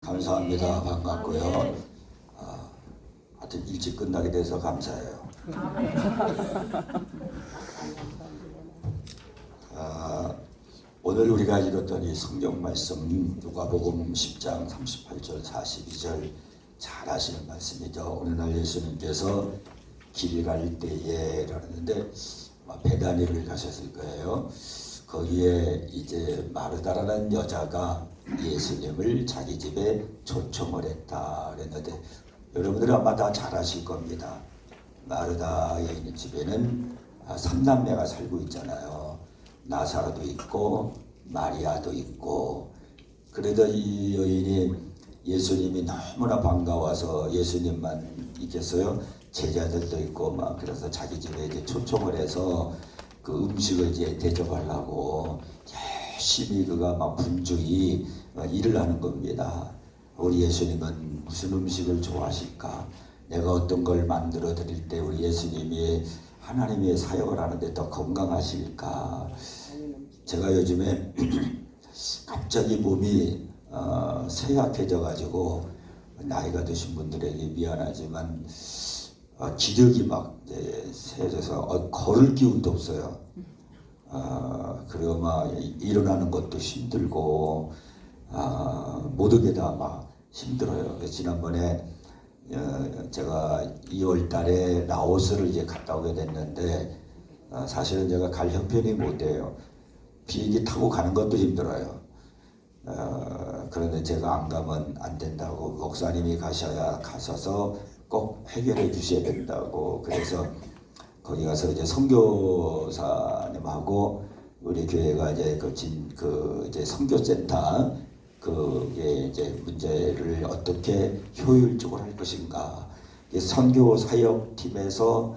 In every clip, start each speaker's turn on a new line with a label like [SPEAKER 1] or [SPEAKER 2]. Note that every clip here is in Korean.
[SPEAKER 1] 감사합니다. 반갑고요. 하여튼 일찍 끝나게 돼서 감사해요. 오늘 우리가 읽었던 이 성경 말씀 누가복음 10장 38절 42절 잘 아시는 말씀이죠. 오늘 날 예수님께서 길 갈 때에 라는데 베다니를 가셨을 거예요. 거기에 이제 마르다라는 여자가 예수님을 자기 집에 초청을 했다 그랬는데, 여러분들은 아마 다 잘 아실 겁니다. 마르다에 있는 집에는 삼남매가 살고 있잖아요. 나사로도 있고 마리아도 있고. 그래도 이 여인이 예수님이 너무나 반가워서 예수님만 있겠어요? 제자들도 있고 막 그래서 자기 집에 이제 초청을 해서 그 음식을 이제 대접하려고 열심히 그가 막 분주히 일을 하는 겁니다. 우리 예수님은 무슨 음식을 좋아하실까? 내가 어떤 걸 만들어 드릴 때 우리 예수님이 하나님의 사역을 하는데 더 건강하실까? 제가 요즘에 갑자기 몸이 쇠약해져 가지고 나이가 드신 분들에게 미안하지만 기력이 막 세져서 걸을 기운도 없어요. 그리고 막 일어나는 것도 힘들고 모든 게 다 막 힘들어요. 지난번에 제가 2월 달에 라오스를 이제 갔다 오게 됐는데 사실은 제가 갈 형편이 못 돼요. 비행기 타고 가는 것도 힘들어요. 그런데 제가 안 가면 안 된다고 목사님이 가셔서 꼭 해결해 주셔야 된다고. 그래서 거기 가서 이제 선교사님하고 우리 교회가 이제 이제 선교센터 그게 이제 문제를 어떻게 효율적으로 할 것인가. 선교 사역팀에서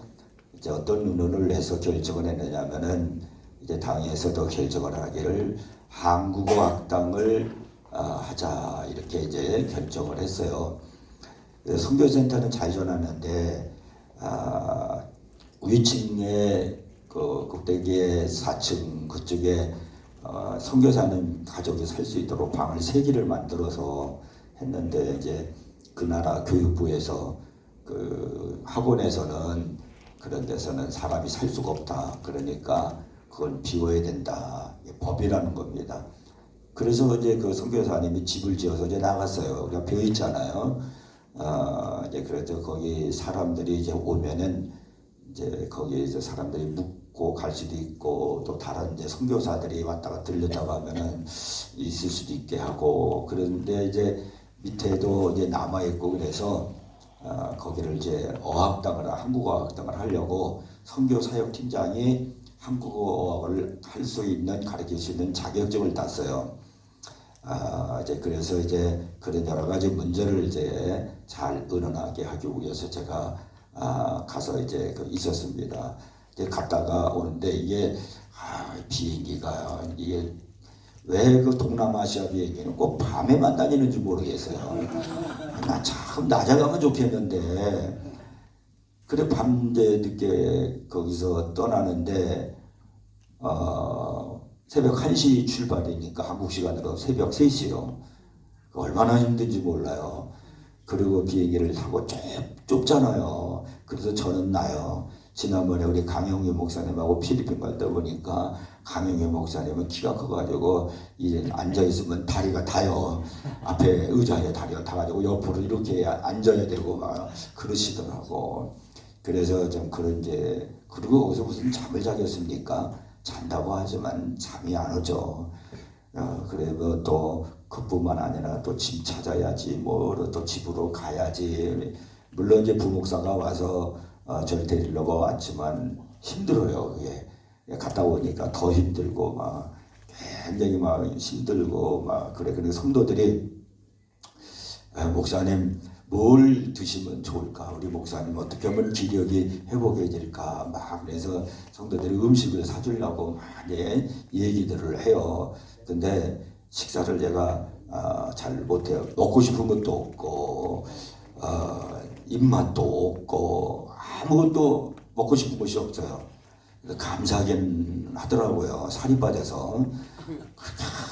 [SPEAKER 1] 이제 어떤 의논을 해서 결정을 했느냐면은 이제 당에서도 결정을 하기를 한국어 학당을 하자 이렇게 이제 결정을 했어요. 선교센터는 잘 전하는데 위층에 그 꼭대기에 4층 그쪽에 선교사님 가족이 살 수 있도록 방을 3개를 만들어서 했는데, 이제 그 나라 교육부에서 그 학원에서는 그런 데서는 사람이 살 수가 없다. 그러니까 그건 비워야 된다. 법이라는 겁니다. 그래서 이제 그 선교사님이 집을 지어서 이제 나갔어요. 우리가 배워 있잖아요. 이제 그래서 거기 사람들이 이제 오면은 이제 거기에서 사람들이 묵고 갈 수도 있고, 또 다른 이제 선교사들이 왔다가 들렸다가 하면은 있을 수도 있게 하고. 그런데 이제 밑에도 이제 남아 있고, 그래서 거기를 이제 한국어 어학당을 하려고 선교 사역 팀장이 한국어를 할 수 있는, 가르칠 수 있는 자격증을 땄어요. 이제 그래서 이제 그런 여러 가지 문제를 이제 잘 의논하게 하기 위해서 제가 가서 이제 있었습니다. 이제 갔다가 오는데 이게 비행기가 이게 왜 그 동남아시아 비행기는 꼭 밤에만 다니는지 모르겠어요. 나 참 낮에 가면 좋겠는데. 그래 밤새 늦게 거기서 떠나는데 새벽 1시 출발이니까 한국 시간으로 새벽 3시요. 얼마나 힘든지 몰라요. 그리고 비행기를 타고 좁잖아요. 그래서 저는 나요. 지난번에 우리 강영규 목사님하고 필리핀 갔다 보니까 강영규 목사님은 키가 커가지고 이제 앉아있으면 다리가 다요. 앞에 의자에 다리가 다가지고 옆으로 이렇게 앉아야 되고 막 그러시더라고. 그래서 좀 그런 이제, 그리고 거기서 무슨 잠을 자겠습니까? 잔다고 하지만 잠이 안 오죠. 그리고 또 그뿐만 아니라 또 짐 찾아야지, 또 집으로 가야지. 물론 이제 부목사가 와서 저를 데리려고 왔지만 힘들어요. 그게 갔다 오니까 더 힘들고 막 굉장히 막 힘들고 막 그래. 그래서 성도들이 목사님 뭘 드시면 좋을까? 우리 목사님 어떻게 하면 기력이 회복해질까? 막 그래서 성도들이 음식을 사주려고 많이 얘기들을 해요. 근데 식사를 제가 잘 못해요. 먹고 싶은 것도 없고 입맛도 없고 아무것도 먹고 싶은 것이 없어요. 감사하긴 하더라고요. 살이 빠져서.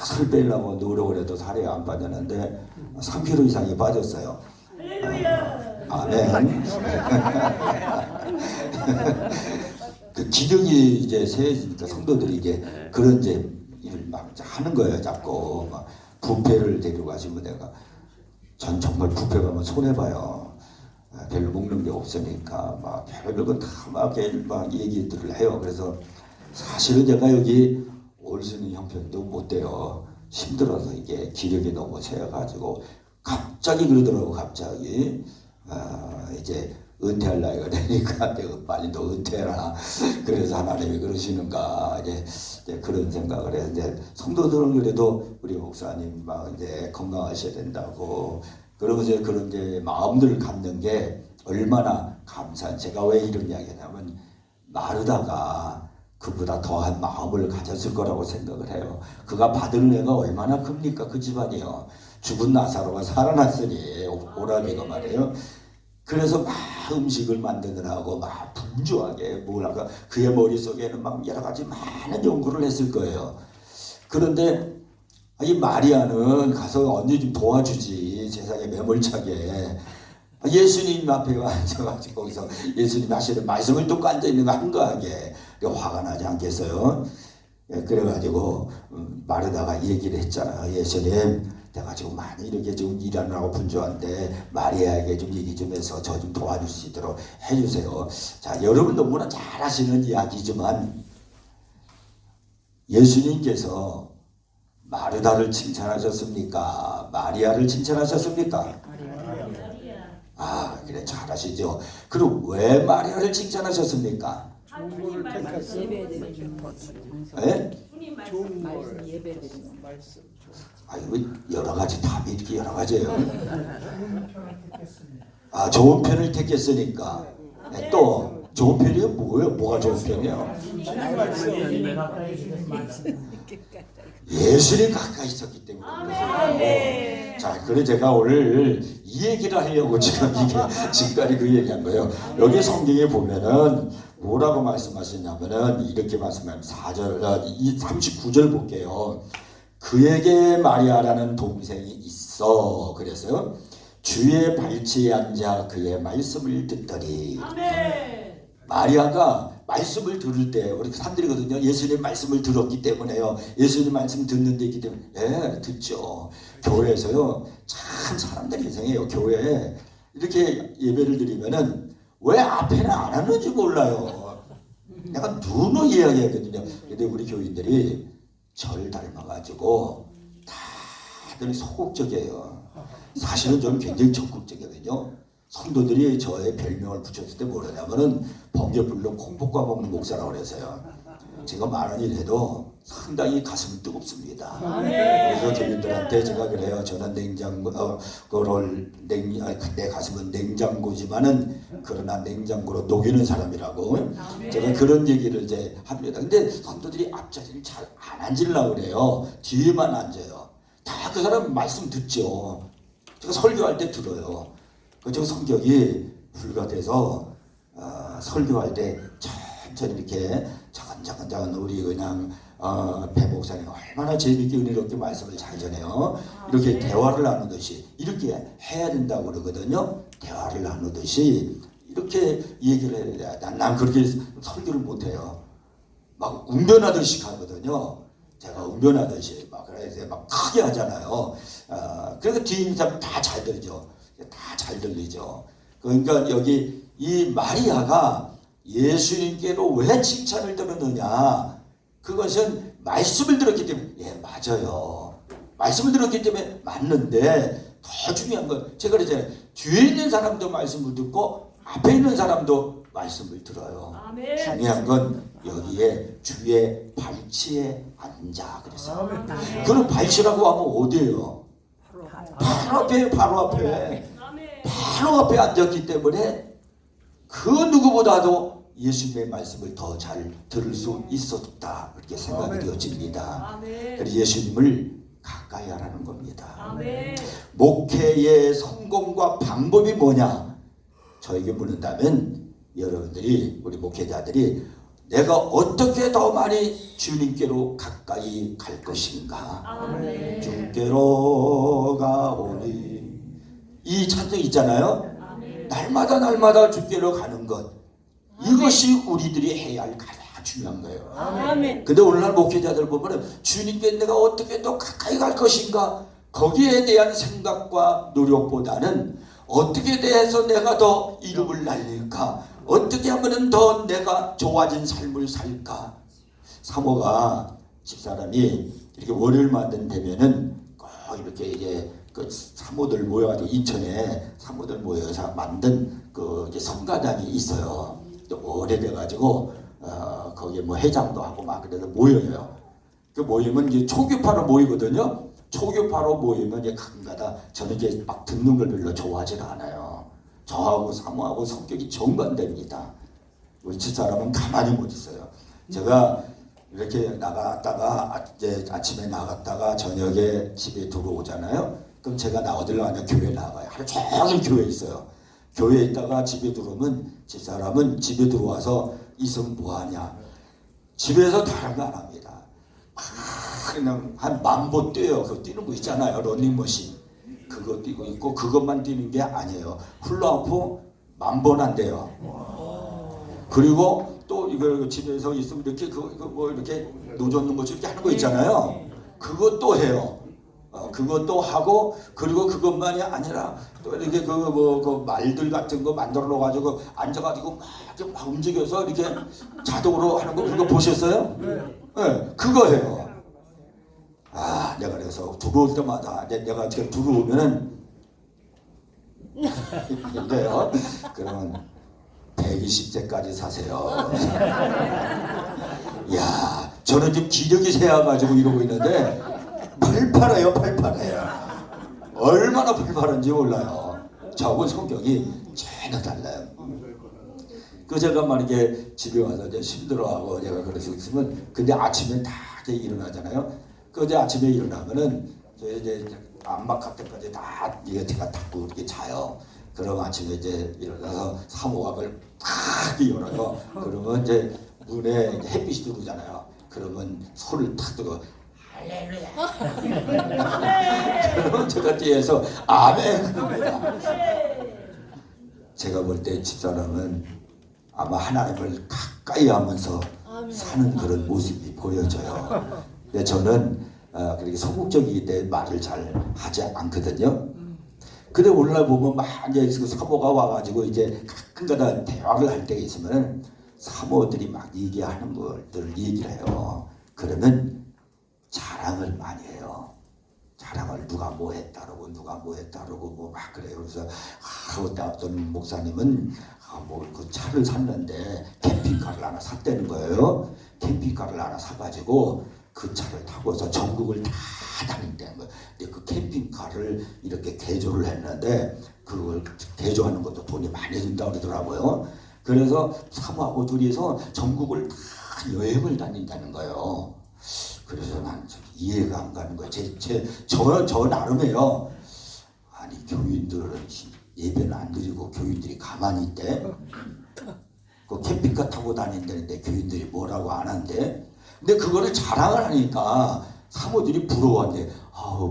[SPEAKER 1] 살 빼려고 노력을 해도 살이 안 빠졌는데 3kg 이상이 빠졌어요. 아멘. 그 기력이 이제 세지니까 성도들이 이제 그런 이제 일을 막 하는 거예요. 자꾸 막 뷔페를 데려가시고 내가 전 정말 뷔페 가면 손해 봐요. 별로 먹는 게 없으니까 막 별별 다막 얘기들을 해요. 그래서 사실은 제가 여기 올 수 있는 형편도 못 돼요. 힘들어서 이게 기력이 너무 세가지고 갑자기 그러더라고. 갑자기 이제 은퇴할 나이가 되니까 내가 빨리 너 은퇴해라. 그래서 하나님이 그러시는가 이제 그런 생각을 해서 이제 성도들은 그래도 우리 목사님 막 이제 건강하셔야 된다고 그러고 이제 그런 이제 마음들을 갖는 게 얼마나 감사한. 제가 왜 이런 이야기냐면 마르다가 그보다 더한 마음을 가졌을 거라고 생각을 해요. 그가 받은 은혜가 얼마나 큽니까? 그 집안이요. 죽은 나사로가 살아났으니 오라비가 말이에요. 그래서 막 음식을 만드느라고 막 분주하게 뭐랄까 그의 머릿속에는 막 여러 가지 많은 연구를 했을 거예요. 그런데 이 마리아는 가서 언니 좀 도와주지 세상에 매몰차게 예수님 앞에 앉아가지고 거기서 예수님 하시는 말씀을 듣고 앉아있는 거 한가하게 화가 나지 않겠어요? 그래가지고 마르다가 얘기를 했잖아요. 예수님 내가 지금 많이 이렇게 지금 일하느라고 분주한데 마리아에게 좀 얘기 좀 해서 저 좀 도와줄 수 있도록 해주세요. 자, 여러분 너무나 잘 아시는 이야기지만 예수님께서 마르다를 칭찬하셨습니까? 마리아를 칭찬하셨습니까? 아, 그래 잘 아시죠? 그럼 왜 마리아를 칭찬하셨습니까?
[SPEAKER 2] 좋은 거를 택해서
[SPEAKER 1] 예?
[SPEAKER 2] 좋은 걸 예배드리는 말씀.
[SPEAKER 1] 아이고 여러 가지 답이 이렇게 여러 가지예요. 아, 좋은 편을 택했으니까. 또 좋은 편이 뭐예요? 뭐가 좋은 편이에요? 예수님 가까이 있었기 때문에. 자, 그래 제가 오늘 이 얘기를 하려고 지금 이게 지금까지 그 얘기한 거예요. 여기 성경에 보면은 뭐라고 말씀하시냐면은 이렇게 말씀합니다. 4절, 이 39절 볼게요. 그에게 마리아라는 동생이 있어. 그래서 주의 발치에 앉아 그의 말씀을 듣더니. 마리아가 말씀을 들을 때 우리 사람들이거든요. 예수님 말씀을 들었기 때문에요. 예수님 말씀 듣는 데 있기 때문에 네, 듣죠. 교회에서요 참 사람들이 이상해요. 교회에 이렇게 예배를 드리면은 왜 앞에는 안 하는지 몰라요. 내가 누누 이야기하거든요. 근데 우리 교인들이 절 닮아가지고 다들 소극적이에요. 사실은 저는 굉장히 적극적이거든요. 성도들이 저의 별명을 붙였을 때 뭐라냐면은 번개불로 콩볶아 먹는 목사라고 그래서요. 제가 말한 일 해도 상당히 가슴이 뜨겁습니다. 그래서 저희들한테 제가 그래요. 저는 내 가슴은 냉장고지만은 그러나 냉장고로 녹이는 사람이라고 제가 그런 얘기를 이제 합니다. 근데 성도들이 앞자리를 잘 안 앉으려고 그래요. 뒤에만 앉아요. 다 그 사람 말씀 듣죠. 제가 설교할 때 들어요. 저 성격이 불같아서 설교할 때 천천히 이렇게 차근차근 우리 그냥 배 목사님 얼마나 재밌게 은혜롭게 말씀을 잘 전해요. 이렇게 대화를 나누듯이 이렇게 해야 된다고 그러거든요. 대화를 나누듯이 이렇게 얘기를 해야 돼. 난 그렇게 설교를 못해요. 막 웅변하듯이 가거든요. 제가 웅변하듯이 막 그래서 막 크게 하잖아요. 그래서 뒤에 있는 사람 다 잘 들죠. 다 잘 들리죠. 그러니까 여기 이 마리아가 예수님께로 왜 칭찬을 들었느냐? 그것은 말씀을 들었기 때문에. 예, 맞아요. 말씀을 들었기 때문에 맞는데 더 중요한 건 제가 그랬잖아요. 뒤에 있는 사람도 말씀을 듣고 앞에 있는 사람도 말씀을 들어요. 아멘. 중요한 건 여기에 주의 발치에 앉아 그랬어요. 그럼 발치라고 하면 어디예요? 바로 앞에, 바로 앞에. 바로 앞에 앉았기 때문에 그 누구보다도 예수님의 말씀을 더 잘 들을 수 있었다. 그렇게 생각이 되어집니다. 그래서 예수님을 가까이 하라는 겁니다. 목회의 성공과 방법이 뭐냐? 저에게 묻는다면 여러분들이 우리 목회자들이 내가 어떻게 더 많이 주님께로 가까이 갈 것인가.
[SPEAKER 2] 아멘.
[SPEAKER 1] 주께로 가오니. 이 찬송 있잖아요.
[SPEAKER 2] 아멘.
[SPEAKER 1] 날마다 주께로 가는 것, 이것이 우리들이 해야 할 가장 중요한 거예요.
[SPEAKER 2] 아멘.
[SPEAKER 1] 근데 오늘날 목회자들 보면 주님께 내가 어떻게 더 가까이 갈 것인가, 거기에 대한 생각과 노력보다는 어떻게 대해서 내가 더 이름을 날릴까, 어떻게 하면 더 내가 좋아진 삶을 살까. 사모가 집사람이 이렇게 월요일만 되면은 꼭 이렇게 이제 그 사모들 모여가지고 인천에 사모들 모여서 만든 그 이제 성가장이 있어요. 오래돼가지고 거기에 뭐 회장도 하고 막 그래서 모여요. 그 모이면 이제 초교파로 모이거든요. 초교파로 모이면 이제 가끔가다 저는 이제 막 듣는 걸 별로 좋아하지 않아요. 저하고 사모하고 성격이 정반대입니다. 우리 집사람은 가만히 못 있어요. 제가 이렇게 나갔다가 이제 아침에 나갔다가 저녁에 집에 들어오잖아요. 그럼 제가 어디로 가냐, 교회 나가요. 하루 종일 교회에 있어요. 교회에 있다가 집에 들어오면 집사람은 집에 들어와서 이성 뭐하냐, 집에서 다른 거 안 합니다. 그냥 한 10,000보 뛰어요. 그거 뛰는 거 있잖아요, 러닝머신. 그거 뛰고 있고, 그것만 뛰는 게 아니에요. 훌라후프 10,000번 한대요. 그리고 또 이거 집에서 있으면 이렇게 뭐 이렇게 노젓는 것처럼 이렇게 하는 거 있잖아요. 그것도 해요. 그것도 하고, 그리고 그것만이 아니라 또 이렇게 그 말들 같은 거 만들어 놓아가지고 앉아가지고 막 움직여서 이렇게 자동으로 하는 거, 그거 보셨어요? 네, 그거 해요. 내가 그래서 들어올 때마다 내가 지금 들어오면은 이래요. 그러면 120세까지 사세요. 야, 저는 지금 기력이 세어가지고 이러고 있는데 팔팔해요. 얼마나 팔팔한지 몰라요. 저하고 성격이 전혀 달라요. 그 제가 만약에 집에 와서 이제 힘들어하고 제가 그래서 있으면, 근데 아침에 다 이제 일어나잖아요. 그 이제 아침에 일어나면은 저 이제 안막 갈 때까지 다 이게 제가 닫고 이렇게 자요. 그럼 아침에 이제 일어나서 사모각을 탁 열어요. 그러면 이제 문에 햇빛이 들어오잖아요. 그러면 소리를 탁 뜨고 할렐루야. 그러면 제가 뒤에서 아멘 그럽니다. 제가 볼 때 집사람은 아마 하나님을 가까이 하면서 사는 그런 모습이 보여져요. 근데 저는 그렇게 소극적이기 때문에 말을 잘 하지 않거든요. 근데 오늘날 보면 막 이제 사모가 와가지고 이제 가끔가다 대화를 할 때가 있으면 사모들이 막 얘기하는 것들을 얘기를 해요. 그러면 자랑을 많이 해요. 자랑을 누가 뭐 했다라고 뭐 막 그래요. 그래서 어떤 목사님은 뭐 그 차를 샀는데 캠핑카를 하나 샀다는 거예요. 캠핑카를 하나 사가지고 그 차를 타고서 전국을 다 다닌다는 거예요. 근데 그 캠핑카를 이렇게 개조를 했는데 그걸 개조하는 것도 돈이 많이 든다고 그러더라고요. 그래서 사모하고 둘이서 전국을 다 여행을 다닌다는 거예요. 그래서 난 이해가 안 가는 거예요. 저 나름이에요. 아니, 교인들은 예배는 안 드리고 교인들이 가만히 있대. 그 캠핑카 타고 다닌다는데 교인들이 뭐라고 안 한대. 근데 그거를 자랑을 하니까 사모들이 부러워한대.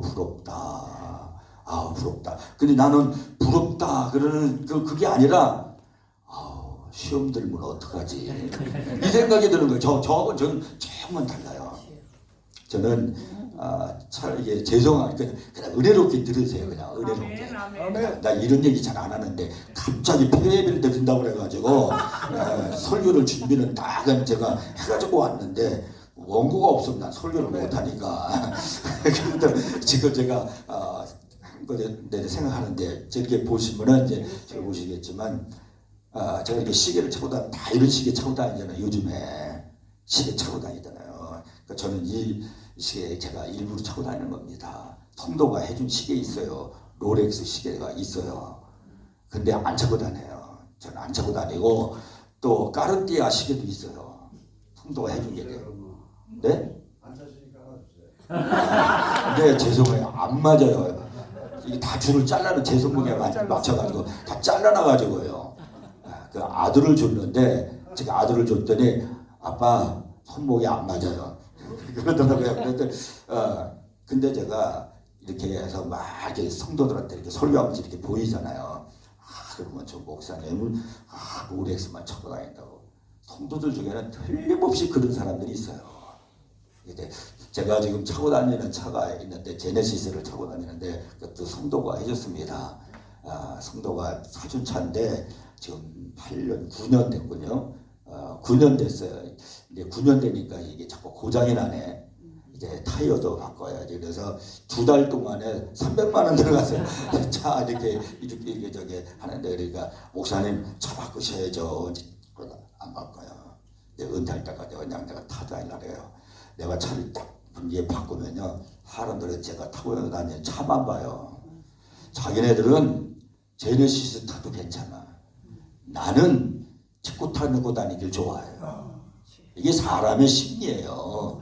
[SPEAKER 1] 부럽다. 근데 나는 부럽다 그러는 그게 아니라 시험 들면 어떡하지, 이 생각이 드는 거예요. 저는 조금만 달라요. 저는 이게 죄송하니까 그냥 은혜롭게 들으세요. 그냥 은혜롭게.
[SPEAKER 2] 아멘.
[SPEAKER 1] 나 이런 얘기 잘 안 하는데 갑자기 폐회비를 드린다고 그래가지고 설교를 준비는 다 제가 해가지고 왔는데 원고가 없으면 난 설교를 못하니까. 그런데 지금 제가 한 거에 생각하는데, 저렇게 보시면은 이제 제가 보시겠지만 제가 이렇게 시계를 차고 다 이런 시계 차고 다니잖아요. 요즘에 시계 차고 다니잖아요. 그러니까 저는 이 시계 제가 일부러 차고 다니는 겁니다. 성도가 해준 시계 있어요. 롤렉스 시계가 있어요. 근데 안 차고 다녀요. 저는 안 차고 다니고, 또 까르띠아 시계도 있어요. 성도가 해준 게. 네?
[SPEAKER 3] 안 차시니까 하나 주세요.
[SPEAKER 1] 네, 죄송해요. 안 맞아요. 이게 다 줄을 잘라는 제 손목에 맞춰가지고 다 잘라놔가지고요. 그 아들을 줬는데, 제가 아들을 줬더니 아빠 손목이 안 맞아요. 그러더라고요. 그런데 근데 제가 이렇게 해서 막 이렇게 성도들한테 이렇게 설교하면서 이렇게 보이잖아요. 그러면 저 목사님은 롤렉스만 차고 다닌다고. 성도들 중에는 틀림없이 그런 사람들이 있어요. 이제 제가 지금 차고 다니는 차가 있는데 제네시스를 차고 다니는데 그것도 성도가 해줬습니다. 성도가 사준 차인데 지금 8년, 9년 됐군요. 9년 됐어요. 이제 9년 되니까 이게 자꾸 고장이 나네. 이제 타이어도 바꿔야지. 그래서 2달 동안에 300만 원 들어가서 차 이렇게 저기 하는데 그러니까 목사님 차 바꾸셔야죠. 안 바꿔요. 은퇴할 때까지 그냥 내가 타도 하려고. 내가 차를 딱 이제 바꾸면요 사람들은 제가 타고 다니는 차만 봐요. 자기네들은 제네시스 타도 괜찮아. 나는 직구 타고 다니길 좋아해요. 이게 사람의 심리예요.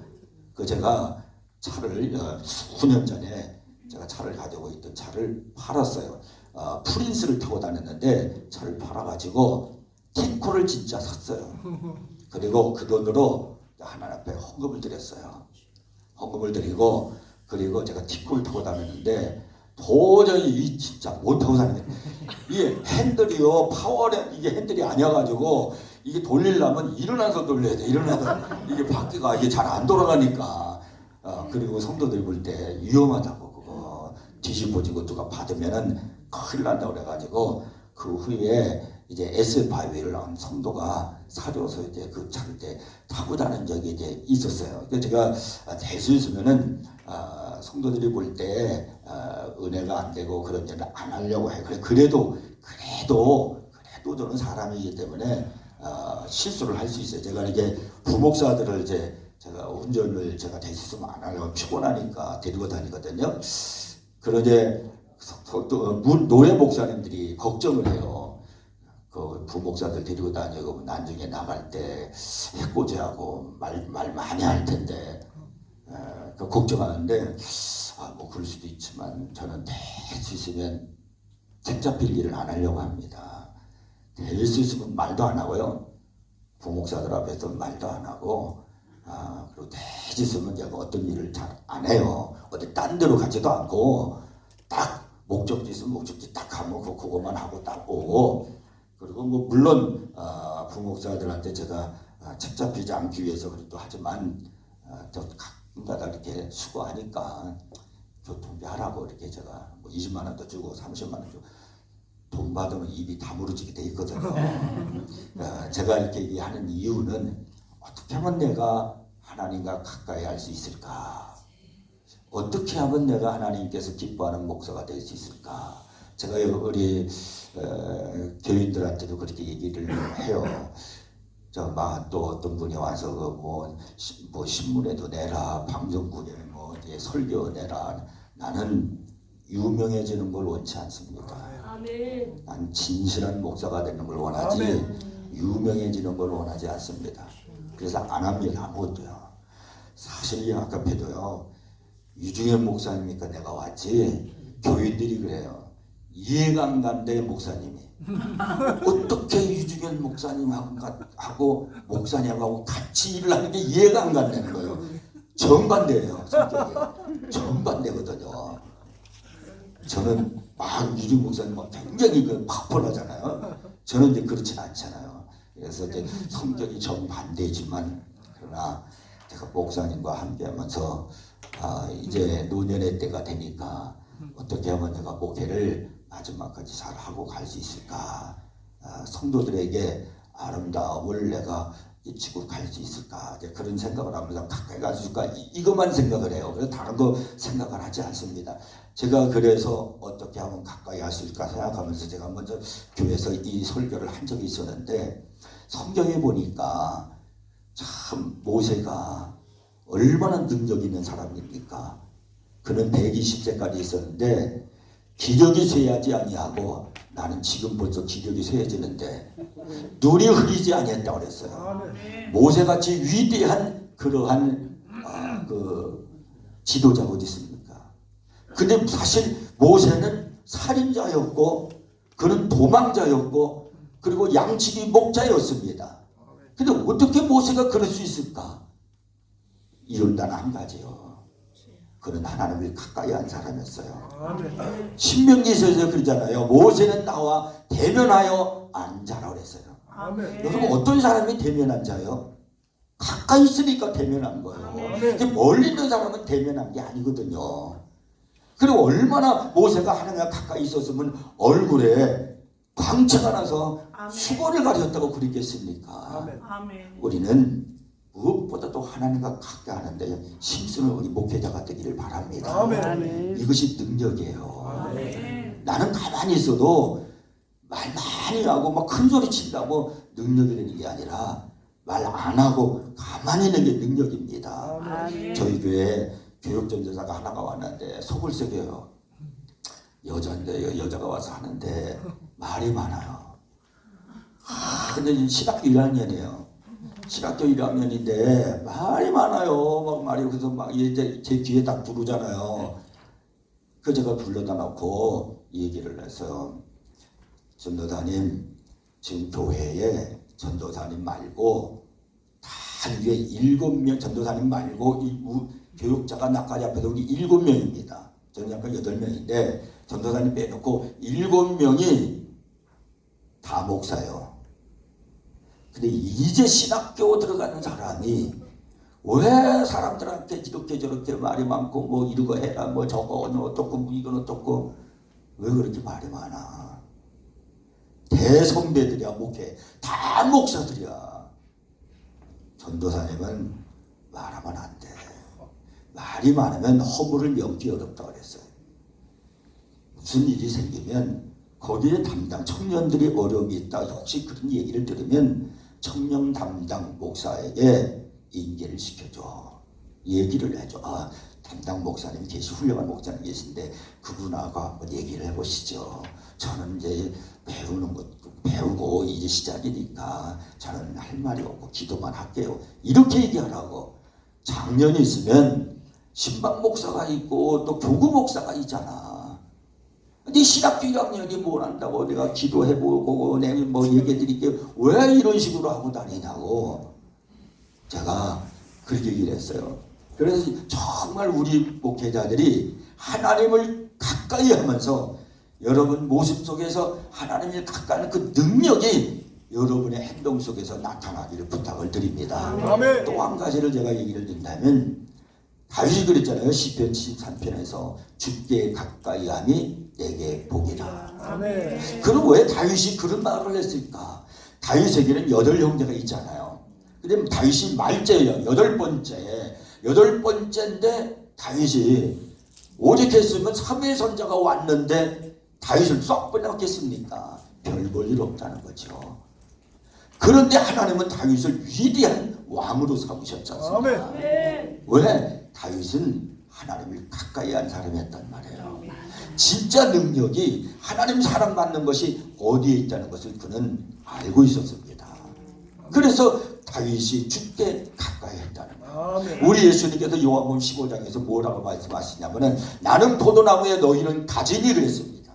[SPEAKER 1] 그 제가 차를 수년 전에 제가 차를 가지고 있던 차를 팔았어요. 프린스를 타고 다녔는데 차를 팔아가지고 티코를 진짜 샀어요. 그리고 그 돈으로 하나님 앞에 헌금을 드렸어요. 헌금을 드리고 그리고 제가 티코를 타고 다녔는데 도저히 진짜 못 타고 다니는 이게 핸들이요 파워렌 이게 핸들이 아니어가지고 이게 돌리려면 일어나서 돌려야 돼. 일어나서 이게 바퀴가 이게 잘 안 돌아가니까 그리고 성도들이 볼 때 위험하다고 그거 뒤집어지고 누가 받으면은 큰일 난다고 그래가지고 그 후에 이제 S5를 나온 성도가 사줘서 이제 그 차를 때 타고 다닌 적이 이제 있었어요. 그래서 제가 대수 있으면은 성도들이 볼 때 은혜가 안 되고 그런 일을 안 하려고 해요. 그래도 저는 사람이기 때문에 실수를 할 수 있어요. 제가 이게 부목사들을 이제 제가 운전을 제가 대수 있으면 안 하려고 피곤하니까 데리고 다니거든요. 그런데 노예 목사님들이 걱정을 해요. 그 부목사들 데리고 다니고 나중에 나갈 때 해코지하고 말 많이 할 텐데 그 걱정하는데 뭐 그럴 수도 있지만 저는 될 수 있으면 책 잡힐 일을 안 하려고 합니다. 될 수 있으면 말도 안 하고요. 부목사들 앞에서 말도 안 하고 그리고 될 수 있으면 제가 어떤 일을 잘 안 해요. 어디 딴 데로 가지도 않고 딱 목적지 있으면 목적지 딱 가면 그거만 하고 딱 오고 그리고 뭐 물론 부목사들한테 제가 책 잡히지 않기 위해서 그래도 하지만 저 가끔가다 이렇게 수고하니까 교통비 하라고 이렇게 제가 뭐 20만 원도 주고 30만 원 주고 돈 받으면 입이 다무러지게 돼 있거든요. 제가 이렇게 얘기하는 이유는 어떻게 하면 내가 하나님과 가까이 할 수 있을까? 어떻게 하면 내가 하나님께서 기뻐하는 목사가 될 수 있을까? 제가 우리 교인들한테도 그렇게 얘기를 해요. 또 어떤 분이 와서 뭐 신문에도 내라, 방송국에 뭐 설교 내라. 나는 유명해지는 걸 원치 않습니다.
[SPEAKER 2] 아멘.
[SPEAKER 1] 난 진실한 목사가 되는 걸 원하지 유명해지는 걸 원하지 않습니다. 그래서 안 합니다. 아무것도요. 사실 아까 봬도요. 유중현 목사님이니까 내가 왔지 교인들이 그래요. 이해가 안 간대 목사님이. 어떻게 유중현 목사님하고 목사님하고 같이 일을 하는 게 이해가 안 간다는 거예요. 정반대예요. 성격이. 정반대거든요. 저는 막 유중현 목사님 굉장히 파벌하잖아요. 저는 이제 그렇진 않잖아요. 그래서 이제 성격이 정반대지만 그러나 제가 목사님과 함께하면서 이제 노년의 때가 되니까 어떻게 하면 내가 목회를 마지막까지 잘 하고 갈 수 있을까? 성도들에게 아름다움을 내가 끼치고 갈 수 있을까? 이제 그런 생각을 하면서 가까이 갈 수 있을까? 이것만 생각을 해요. 그래서 다른 거 생각을 하지 않습니다. 제가 그래서 어떻게 하면 가까이 할 수 있을까 생각하면서 제가 먼저 교회에서 이 설교를 한 적이 있었는데 성경에 보니까 참 모세가 얼마나 능력 있는 사람입니까? 그는 120세까지 있었는데 기력이 쇠하지 아니하고 나는 지금 벌써 기력이 쇠해지는데 눈이 흐리지 아니했다고 그랬어요. 모세같이 위대한 그러한 그 지도자가 어디 있습니까? 근데 사실 모세는 살인자였고 그는 도망자였고 그리고 양치기 목자였습니다. 근데 어떻게 모세가 그럴 수 있을까? 이유는 단 한 가지요. 그는 하나님을 가까이 한 사람이었어요.
[SPEAKER 3] 아멘.
[SPEAKER 1] 신명기서에서 그러잖아요. 모세는 나와 대면하여 앉아라 그랬어요.
[SPEAKER 3] 아멘.
[SPEAKER 1] 여러분 어떤 사람이 대면한 자요? 가까이 있으니까 대면한 거예요.
[SPEAKER 3] 아멘.
[SPEAKER 1] 근데 멀리 있는 사람은 대면한 게 아니거든요. 그리고 얼마나 모세가 하나님과 가까이 있었으면 얼굴에 광채가 나서 수건을 가렸다고 그러겠습니까?
[SPEAKER 3] 아멘.
[SPEAKER 2] 아멘.
[SPEAKER 1] 우리는 무엇보다도 하나님과 가까이 하는데 힘쓰는 우리 목회자가 되기를 바랍니다.
[SPEAKER 3] 아멘.
[SPEAKER 1] 이것이 능력이에요.
[SPEAKER 3] 아멘.
[SPEAKER 1] 나는 가만히 있어도 말 많이 하고 막 큰 소리 친다고 능력이 되는 게 아니라 말 안 하고 가만히 있는 게 능력입니다.
[SPEAKER 3] 아멘.
[SPEAKER 1] 저희 교회에 교육전도사가 하나가 왔는데 속을 새겨요. 여자인데 여자가 와서 하는데 말이 많아요. 근데 신학교 1학년이에요. 신학교 1학년인데 말이 많아요. 막 말이 그래서 막 이제 제 뒤에 딱 부르잖아요. 그 제가 불러다 놓고 얘기를 했어요. 전도사님, 지금 교회에 전도사님 말고 단위에 7명 전도사님 말고 교육자가 나까지 앞에서 우리 7명입니다. 저는 약간 8명인데 전도사님 빼놓고 7명이 다 목사예요. 근데 이제 신학교 들어가는 사람이 왜 사람들한테 이렇게 저렇게 말이 많고 뭐 이러고 해라 뭐 저거는 어떻고 뭐 이건 어떻고 왜 그렇게 말이 많아? 대선배들이야 목회 다 목사들이야. 전도사님은 말하면 안 돼. 말이 많으면 허물을 면기 어렵다고 그랬어요. 무슨 일이 생기면 거기에 담당 청년들이 어려움이 있다. 혹시 그런 얘기를 들으면 청년 담당 목사에게 인계를 시켜줘. 얘기를 해줘. 아, 담당 목사님 훌륭한 목사님 계신데 그분하고 한번 얘기를 해보시죠. 저는 이제 배우는 것 배우고 이제 시작이니까 저는 할 말이 없고 기도만 할게요. 이렇게 얘기하라고. 장년이 있으면 신방 목사가 있고 또 교구 목사가 있잖아. 근데 신학교 1학년이 뭘 한다고 내가 기도해보고 내가 뭐 얘기해드릴게요. 왜 이런 식으로 하고 다니냐고 제가 그렇게 얘기를 했어요. 그래서 정말 우리 목회자들이 하나님을 가까이 하면서 여러분 모습 속에서 하나님을 가까이 하는 그 능력이 여러분의 행동 속에서 나타나기를 부탁을 드립니다.
[SPEAKER 3] 아멘.
[SPEAKER 1] 또 한 가지를 제가 얘기를 드린다면 다윗이 그랬잖아요. 시편 73편에서 주께 가까이 함이 내게 복이라.
[SPEAKER 3] 아멘.
[SPEAKER 1] 그럼 왜 다윗이 그런 말을 했을까? 다윗에게는 8형제가 있잖아요. 근데 다윗이 말째예요. 8번째인데 다윗이 오직했으면 3일 선자가 왔는데 다윗을 쏙 빼놨겠습니까? 별 볼 일 없다는 거죠. 그런데 하나님은 다윗을 위대한 왕으로 삼으셨지 않습니까?
[SPEAKER 3] 아멘.
[SPEAKER 1] 왜? 다윗은 하나님을 가까이 한 사람이었단 말이에요. 진짜 능력이 하나님 사랑 받는 것이 어디에 있다는 것을 그는 알고 있었습니다. 그래서 다윗이 주께 가까이 했다는 거예요.
[SPEAKER 3] 아멘.
[SPEAKER 1] 우리 예수님께서 요한복음 15장에서 뭐라고 말씀하시냐면은 나는 포도나무에 너희는 가지니 그랬습니다.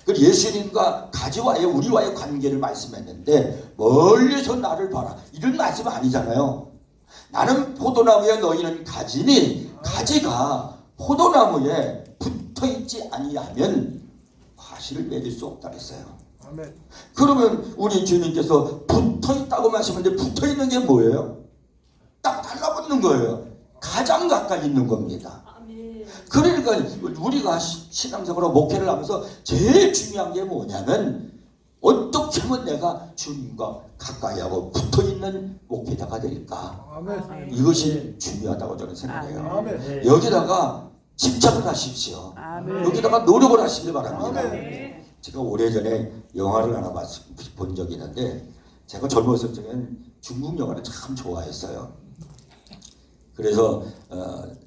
[SPEAKER 1] 그 예수님과 가지와의 우리와의 관계를 말씀했는데 멀리서 나를 봐라 이런 말씀 아니잖아요. 나는 포도나무에 너희는 가지니 가지가 포도나무에 붙어있지 아니하면 과실을 맺을 수 없다 그랬어요.
[SPEAKER 3] 아멘.
[SPEAKER 1] 그러면 우리 주님께서 붙어있다고 말씀하는데 붙어있는 게 뭐예요? 딱 달라붙는 거예요. 가장 가까이 있는 겁니다. 그러니까 우리가 신앙생활로 목회를 하면서 제일 중요한 게 뭐냐면 어떻게 하면 내가 주님과 가까이 하고 붙어있는 목회자가 될까?
[SPEAKER 3] 아멘.
[SPEAKER 1] 이것이 중요하다고 저는 생각해요.
[SPEAKER 3] 아멘.
[SPEAKER 1] 여기다가 집착을 하십시오.
[SPEAKER 2] 아멘.
[SPEAKER 1] 여기다가 노력을 하시길 바랍니다.
[SPEAKER 3] 아멘.
[SPEAKER 1] 제가 오래전에 영화를 하나 본 적이 있는데 제가 젊었을 적에는 중국 영화를 참 좋아했어요. 그래서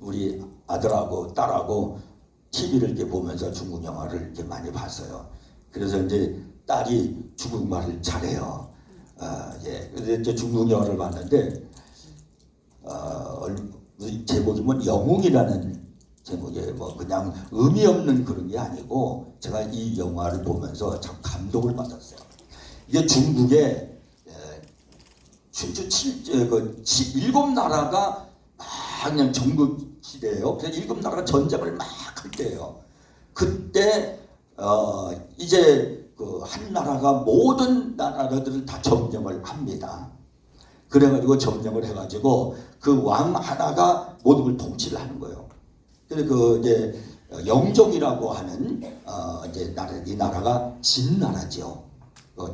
[SPEAKER 1] 우리 아들하고 딸하고 TV를 이렇게 보면서 중국 영화를 이렇게 많이 봤어요. 그래서 이제 딸이 중국말을 잘해요. 그래서 이제 중국 영화를 봤는데 제목이 뭐 영웅이라는 제목에 뭐 그냥 의미 없는 그런 게 아니고 제가 이 영화를 보면서 참 감동을 받았어요. 이게 중국의 춘추 7나라가 막 그냥 전국 시대예요. 그래서 7나라가 전쟁을 막 할 때예요. 그때 이제 그 한 나라가 모든 나라들을 다 점령을 합니다. 그래가지고 점령을 해가지고 그 왕 하나가 모든 걸 통치를 하는 거예요. 그래서 그 이제 영종이라고 하는 이제 이 나라가 진나라죠.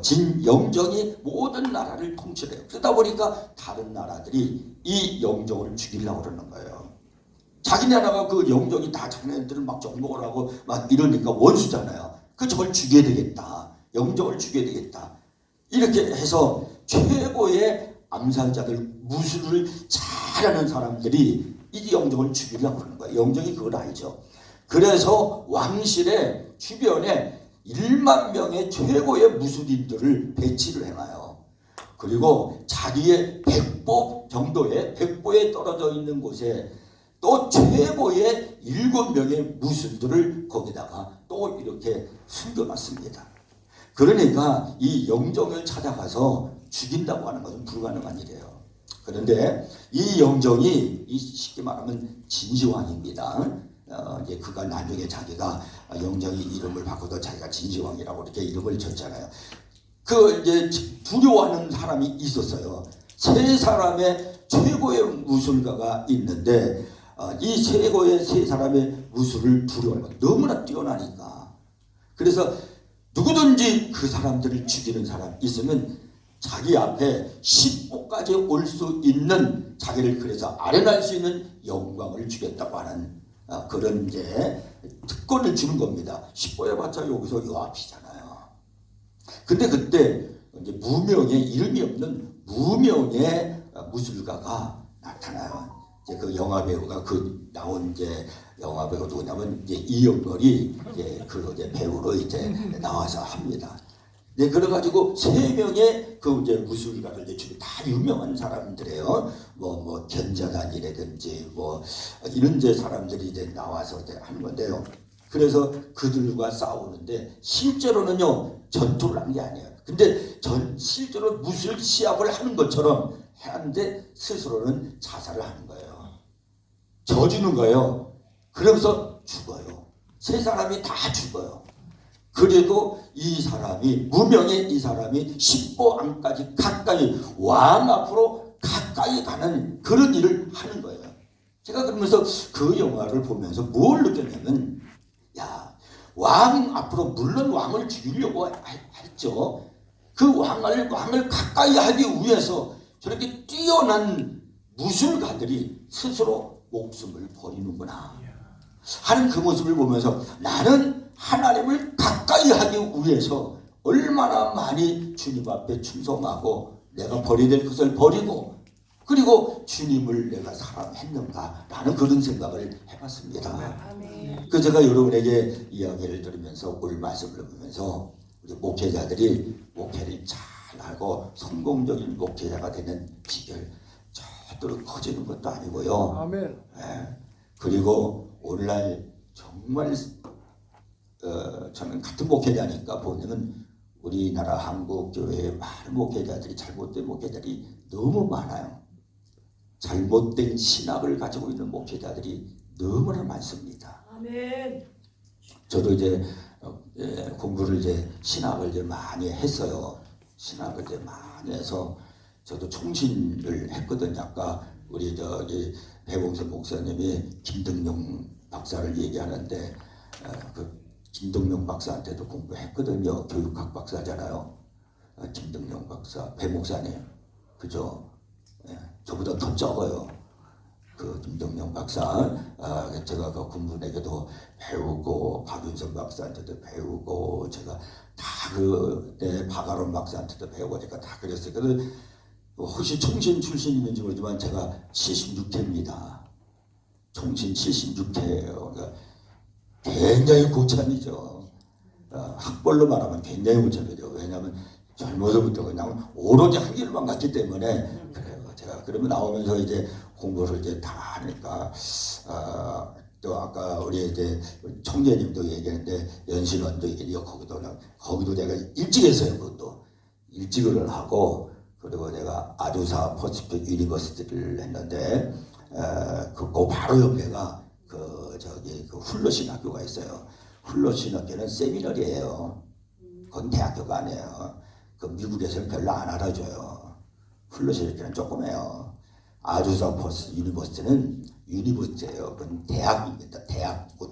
[SPEAKER 1] 진영종이 모든 나라를 통치를 해요. 그러다 보니까 다른 나라들이 이 영종을 죽이려고 그러는 거예요. 자기 나라가 그 영종이 다 자기네들을 막 정복을 하고 막 이러니까 원수잖아요. 그 저걸 죽여야 되겠다. 영종을 죽여야 되겠다. 이렇게 해서 최고의 암살자들, 무술을 잘하는 사람들이 이 영종을 죽이려고 그러는 거예요. 영종이 그걸 알죠. 그래서 왕실의 주변에 1만 명의 최고의 무술인들을 배치를 해놔요. 그리고 자기의 백보에 떨어져 있는 곳에 또 최고의 7명의 무술들을 거기다가 또 이렇게 숨겨놨습니다. 그러니까 이 영종을 찾아가서 죽인다고 하는 것은 불가능한 일이에요. 그런데 이 영종이 쉽게 말하면 진시황입니다. 이제 그가 나중에 자기가 영종이 이름을 바꿔서 자기가 진시황이라고 이렇게 이름을 졌잖아요. 그 이제 두려워하는 사람이 있었어요. 세 사람의 최고의 무술가가 있는데 이 세 사람의 무술을 두려워하는 너무나 뛰어나니까. 그래서 누구든지 그 사람들을 죽이는 사람 있으면 자기 앞에 10호까지 올 수 있는, 자기를 그래서 아련할 수 있는 영광을 주겠다고 하는 그런 이제 특권을 주는 겁니다. 10호에 봤자 여기서 요 앞이잖아요. 근데 그때 이제 무명의, 이름이 없는 무명의 무술가가 나타나요. 이제 그 영화 배우가 나온 이제 영화 배우 누구냐면 이제 이영걸이 이제 그 이제 배우로 이제 나와서 합니다. 네, 그래가지고 3명의 그 이제 무술가들 이제 다 유명한 사람들이에요. 뭐 견자단이라든지 뭐 이런 이제 사람들이 이제 나와서 이제 하는 건데요. 그래서 그들과 싸우는데 실제로는요 전투를 한 게 아니에요. 근데 실제로 무술 시합을 하는 것처럼 하는데 스스로는 자살을 하는 거예요. 져주는 거예요. 그러면서 죽어요. 3사람이 다 죽어요. 그래도 이 사람이, 무명의 이 사람이 10보 안까지 가까이, 왕 앞으로 가까이 가는 그런 일을 하는 거예요. 제가 그러면서 그 영화를 보면서 뭘 느꼈냐면, 야, 왕 앞으로, 물론 왕을 죽이려고 했죠. 그 왕을 가까이 하기 위해서 저렇게 뛰어난 무술가들이 스스로 목숨을 버리는구나 하는 그 모습을 보면서 나는 하나님을 가까이 하기 위해서 얼마나 많이 주님 앞에 충성하고 내가 버려야 될 것을 버리고 그리고 주님을 내가 사랑했는가라는 그런 생각을 해봤습니다. 그 제가 여러분에게 이야기를 들으면서 오늘 말씀을 보면서 우리 목회자들이 목회를 잘하고 성공적인 목회자가 되는 비결 절대로 커지는 것도 아니고요.
[SPEAKER 2] 아멘.
[SPEAKER 1] 그리고 오늘날 정말 저는 같은 목회자니까 보면 우리나라 한국 교회의 많은 목회자들이 잘못된 목회자들이 너무 많아요. 잘못된 신학을 가지고 있는 목회자들이 너무나 많습니다.
[SPEAKER 3] 아멘.
[SPEAKER 1] 저도 이제 공부를 이제 신학을 이제 많이 했어요. 신학을 이제 많이 해서 저도 총신을 했거든요. 아까 우리 저기 배봉선 목사님이 김등용 박사를 얘기하는데 그 김등용 박사한테도 공부했거든요. 교육학 박사잖아요. 김등용 박사, 배 목사님, 그죠? 저보다 더 적어요. 그 김등용 박사, 제가 그 군부에게도 배우고 박윤선 박사한테도 배우고 제가 다 그때 박아론 박사한테도 배우고 제가 다 그랬어요. 그래서 혹시 총신 출신인지 모르지만 제가 76회입니다. 총신 76회예요. 그러니까 굉장히 고참이죠. 학벌로 말하면 굉장히 고참이죠. 왜냐하면 젊어서부터 그냥 오로지 한 길만 갔기 때문에 그래요. 제가 그러면 나오면서 이제 공부를 이제 다 하니까 또 아까 우리 이제 청재님도 얘기했는데 연신원도 얘기해요. 거기도 내가 일찍 했어요. 그것도 일찍을 하고 그리고 내가 아주사 퍼시픽 유니버시티를 했는데 그 바로 옆에가 그 훌러신 학교가 있어요. 훌러신 학교는 세미너리예요. 그건 대학교가 아니에요. 그 미국에서는 별로 안 알아줘요. 훌러신 학교는 조그매요. 아주사 퍼시픽 유니버시티는 유니버시티예요. 그건 대학입니다.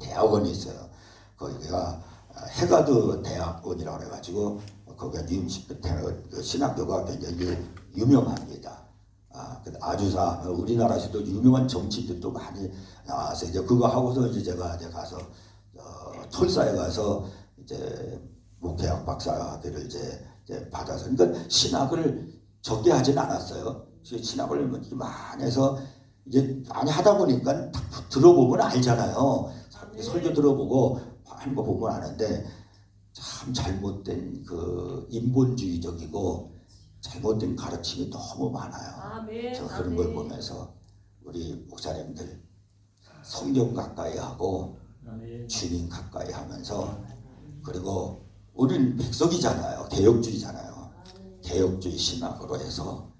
[SPEAKER 1] 대학원이 있어요. 거기가 해가드 대학원이라고 해가지고 거기가 그 신학교가 굉장히 유명합니다. 근데 아주사 우리나라에서도 유명한 정치인들도 많이 나와서 이제 그거 하고서 이제 제가 가서 톨사에 가서 이제 목회학 박사학위를 이제 받아서 그러니까 신학을 적게 하진 않았어요. 신학을 많이 해서 이제 많이 하다 보니까 들어보면 알잖아요. 설교 들어보고 하는 거 보면 아는데 참 잘못된 그 인본주의적이고 잘못된 가르침이 너무 많아요. 저 그런 걸 보면서 우리 목사님들 성경 가까이 하고 주님 가까이 하면서 그리고 우리는 백석이잖아요. 개혁주의잖아요. 개혁주의 신학으로 해서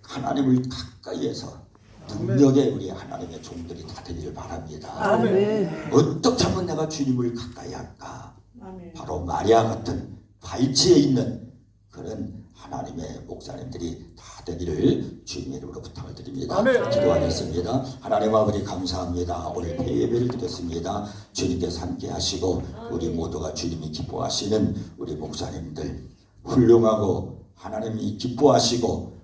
[SPEAKER 1] 하나님을 가까이 해서 능력의 우리 하나님의 종들이 다 되기를 바랍니다.
[SPEAKER 2] 아멘.
[SPEAKER 1] 어떻게 하면 내가 주님을 가까이 할까?
[SPEAKER 3] 아멘.
[SPEAKER 1] 바로 마리아 같은 발치에 있는 그런 하나님의 목사님들이 다 되기를 주님의 이름으로 부탁을 드립니다.
[SPEAKER 2] 아멘.
[SPEAKER 1] 기도하겠습니다. 하나님 아버지 감사합니다. 오늘 예배를 드렸습니다. 주님께서 함께 하시고 우리 모두가 주님이 기뻐하시는 우리 목사님들 훌륭하고 하나님이 기뻐하시고